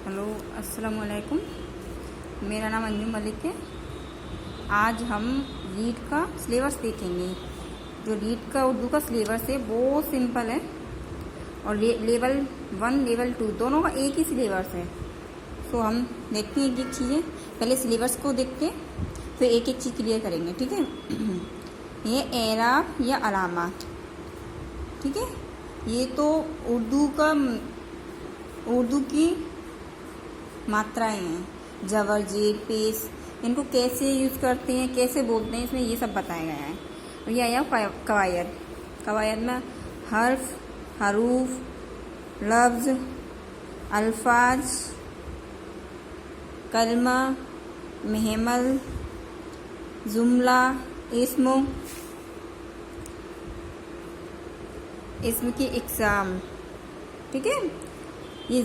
Hello, अस्सलाम वालेकुम। मेरा नाम अंजुम मलिक है। आज हम रीड का सिलेबस देखेंगे। जो रीड का उर्दू का सिलेबस है वो सिंपल है और लेवल 1 लेवल 2 दोनों का एक ही सिलेबस है। तो हम देखते हैं एक एक चीज़ें, पहले सिलेबस को देखते हैं फिर एक एक चीज़ क्लियर करेंगे। ठीक है। ये एराब या अलामात, ठीक है। ये तो उर्दू की मात्राएं हैं। जबर, जेर, पेश, इनको कैसे यूज़ करते हैं, कैसे बोलते हैं, इसमें ये सब बताया गया है। और ये आया कवायद में हर्फ, हरूफ, लफ्ज़, अल्फाज, कलमा, महमल, जुमला, इस्म की इक़साम। ठीक है। ये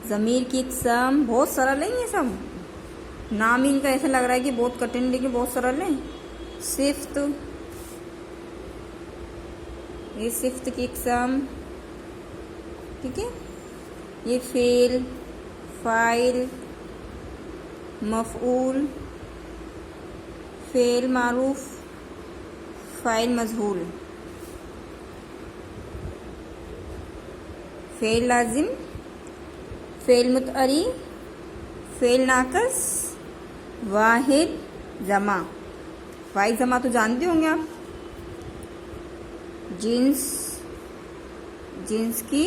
ज़मीर की इक़साम बहुत सरल है। ये सब नाम इनका ऐसा लग रहा है कि बहुत कठिन, लेकिन बहुत सरल है। सिफ्त, ये सिफ्त की इक़साम। ठीक है। ये फेल, फ़ाइल, मफ़ऊल, फेल मारूफ, फ़ाइल मजहूल, फेल लाजिम, फेल मुतअरी, फेल नाकस, वाहिद, जमा। वाहिद जमा तो जानते होंगे आप। जिन्स की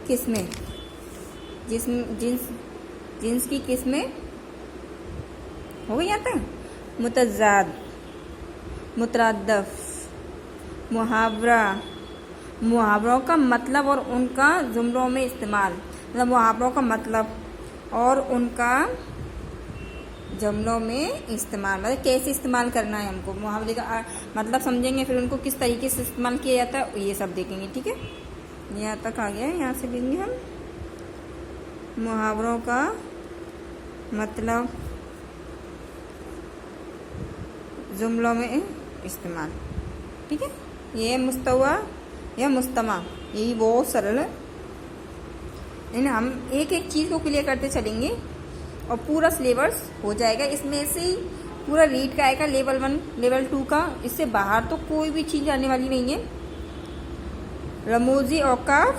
किस्में, जिन्स की किस्में हो गई यहाँ तक। मुतज़ाद, मुतरादफ, मुहावरों का मतलब और उनका जुमलों में इस्तेमाल। मतलब मुहावरों का मतलब और उनका जुमलों में इस्तेमाल, मतलब कैसे इस्तेमाल करना है हमको। मुहावरे का मतलब समझेंगे, फिर उनको किस तरीके से इस्तेमाल किया जाता है ये सब देखेंगे। ठीक है। यहाँ तक आ गया है, यहाँ से लेंगे हम मुहावरों का मतलब, जुमलों में इस्तेमाल। ठीक है। ये मुस्तवा या मुस्तमा, ये भी बहुत सरल है। लेकिन हम एक एक चीज़ को क्लियर करते चलेंगे और पूरा सिलेबस हो जाएगा। इसमें से ही पूरा रीड का आएगा, लेवल 1 लेवल 2 का। इससे बाहर तो कोई भी चीज़ आने वाली नहीं है। रमूजी औकाफ,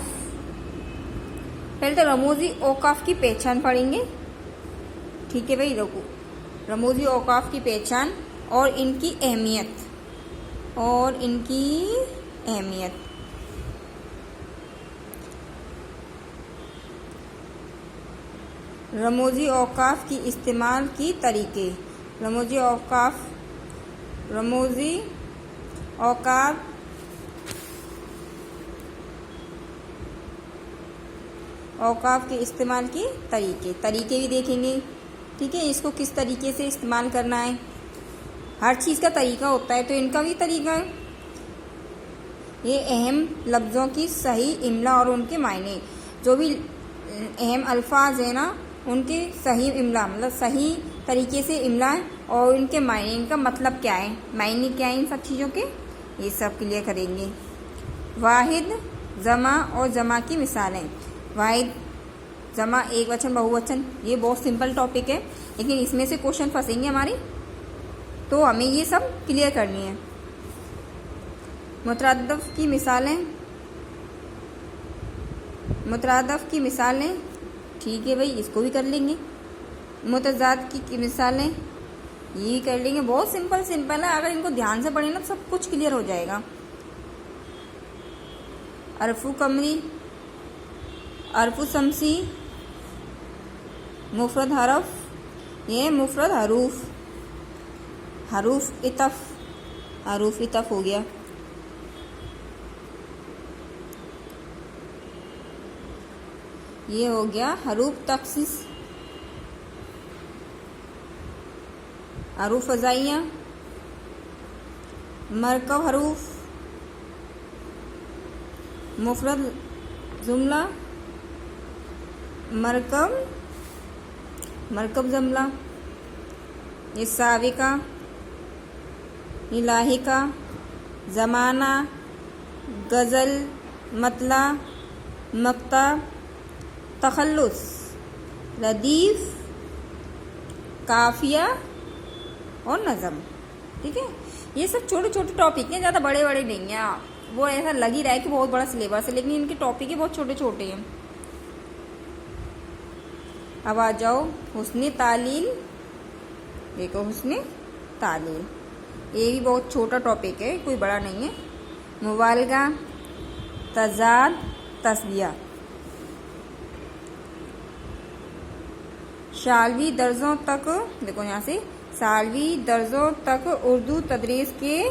पहले तो रमूजी औकाफ की पहचान पढ़ेंगे। ठीक है भाई। रमूजी औकाफ की पहचान और इनकी अहमियत। रमूजी औकाफ की इस्तेमाल की तरीके। रमूजी औकाफ के इस्तेमाल की तरीके भी देखेंगे। ठीक है। इसको किस तरीके से इस्तेमाल करना है, हर चीज़ का तरीका होता है, तो इनका भी तरीका है। ये अहम लफ्ज़ों की सही इमला और उनके मायने, जो भी अहम अल्फाज है ना, उनके सही इमला, मतलब सही तरीके से इमला है, और उनके मायने, इनका मतलब क्या है, मायने क्या है इन सब चीज़ों के, ये सब क्लियर करेंगे। वाहिद, जमा और जमा की मिसालें। वाहिद, जमा, एक वचन, बहुवचन, ये बहुत सिंपल टॉपिक है, लेकिन इसमें से क्वेश्चन फंसेंगे हमारे, तो हमें ये सब क्लियर करनी है। मुतरादफ की मिसालें, ठीक है भाई, इसको भी कर लेंगे। मुतज़ाद की मिसालें, ये कर लेंगे। बहुत सिंपल है, अगर इनको ध्यान से पढ़ें ना सब कुछ क्लियर हो जाएगा। अरफू कमरी, अरफू शमसी, मुफरद हरफ, ये मुफरद हरूफ, हरूफ इतफ हो गया। ये हो गया हरूफ तखसीस, हरूफ फ़ज़ाइया, मरकब हरूफ, मुफरद जुमला, मरकब जुमला। ये साविका, ये लाहिका, ज़माना, गज़ल, मतला, मक्ता, तखल्लुस, रदीफ, काफिया और नज़म। ठीक है, ये सब छोटे छोटे टॉपिक हैं, ज़्यादा बड़े बड़े नहीं हैं। वो ऐसा लग ही रहा है कि बहुत बड़ा सिलेबस है, लेकिन इनके टॉपिक ही बहुत छोटे छोटे हैं। अब आ जाओ हुस्न तालील। देखो हुस्न तालील, ये भी बहुत छोटा टॉपिक है, कोई बड़ा नहीं है। मुबालगा, तजाद, तस्बिया। सालवी दर्जों तक, देखो यहाँ से सालवी दर्जों तक उर्दू तदरीस के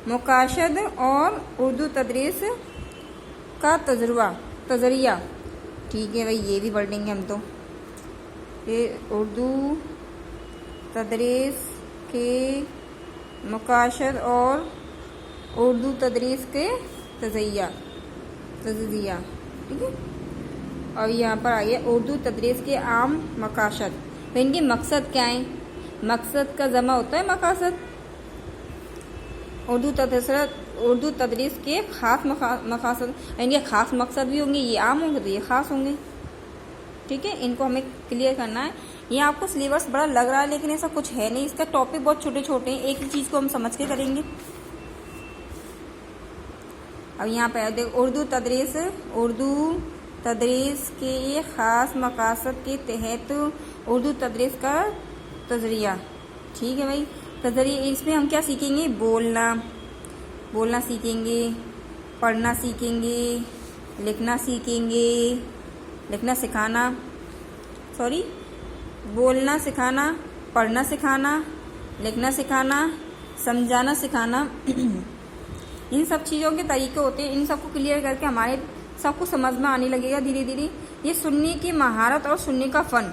मुकाशद और उर्दू तदरीस का तजरिया। ठीक है भाई, ये भी पढ़ लेंगे हम तो। ये उर्दू तदरीस के मुकाशद और उर्दू तदरीस के तजरिया। ठीक है, और यहाँ पर आइए उर्दू तदरीस के आम मकासद। तो इनके मकसद क्या है? मकसद का जमा होता है मकासद। उर्दू तदरीस के ख़ास मकासद, इनके ख़ास मकसद भी होंगे, ये आम होंगे तो ये ख़ास होंगे। ठीक है, इनको हमें क्लियर करना है। ये आपको सिलेबस बड़ा लग रहा है, लेकिन ऐसा कुछ है नहीं, इसका टॉपिक बहुत छोटे छोटे हैं, एक ही चीज़ को हम समझ के करेंगे। अब यहाँ पर देखो उर्दू तदरीस के ख़ास मकासद के तहत उर्दू तदरीस का तजरिया। ठीक है भाई, तजरिया इसमें हम क्या सीखेंगे? बोलना सीखेंगे, पढ़ना सीखेंगे, लिखना सीखेंगे, बोलना सिखाना, पढ़ना सिखाना, लिखना सिखाना, समझाना सिखाना। इन सब चीज़ों के तरीके होते हैं, इन सबको क्लियर करके हमारे सबको समझ में आने लगेगा धीरे धीरे। ये सुनने की महारत और सुनने का फ़न,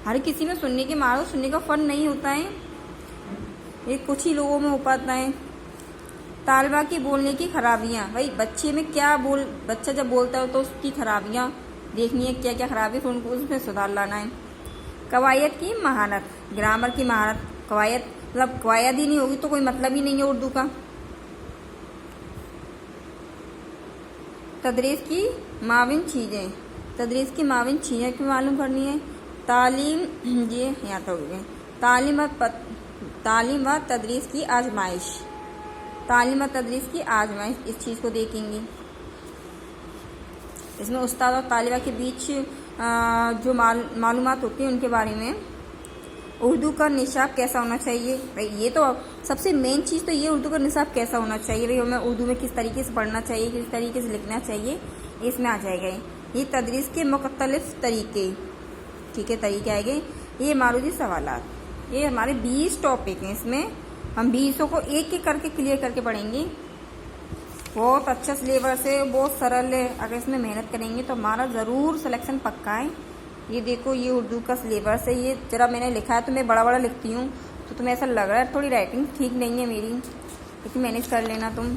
हर किसी में सुनने की महारत, सुनने का फ़न नहीं होता है, ये कुछ ही लोगों में हो पाता है। तालबा की बोलने की खराबियाँ, भाई बच्चा जब बोलता है तो उसकी खराबियाँ देखनी है, क्या क्या खराबी, फिर उनको उसमें सुधार लाना है। कवायद की महारत, ग्रामर की महारत। कवायद मतलब कवायद ही नहीं होगी तो कोई मतलब ही नहीं है उर्दू का। तदरीस की माविन चीज़ें क्यों मालूम करनी है? तालीम, ये यहाँ तक हो गए। तालीम व तदरीस की आजमाइश, इस चीज़ को देखेंगे। इसमें उस्ताद और तालिबा के बीच जो मालूमात होती है उनके बारे में। उर्दू का निसाब कैसा होना चाहिए? भाई ये तो सबसे मेन चीज़ तो ये, उर्दू का निसाब कैसा होना चाहिए। भाई हमें उर्दू में किस तरीके से पढ़ना चाहिए, किस तरीके से लिखना चाहिए, इसमें आ जाएगा। ये तदरीस के मुख्तलिफ तरीके, ठीक है, तरीके आएंगे। ये मारूदी सवालात, ये हमारे 20 टॉपिक हैं, इसमें हम 20 को एक एक करके क्लियर करके पढ़ेंगे। बहुत अच्छा सिलेबस है, बहुत सरल है, अगर इसमें मेहनत करेंगे तो हमारा ज़रूर सिलेक्शन पक्का है। ये देखो, ये उर्दू का सिलेबस है। ये जरा मैंने लिखा है तो मैं बड़ा बड़ा लिखती हूँ, तो तुम्हें ऐसा लग रहा है थोड़ी राइटिंग ठीक नहीं है मेरी, लेकिन मैनेज कर लेना तुम।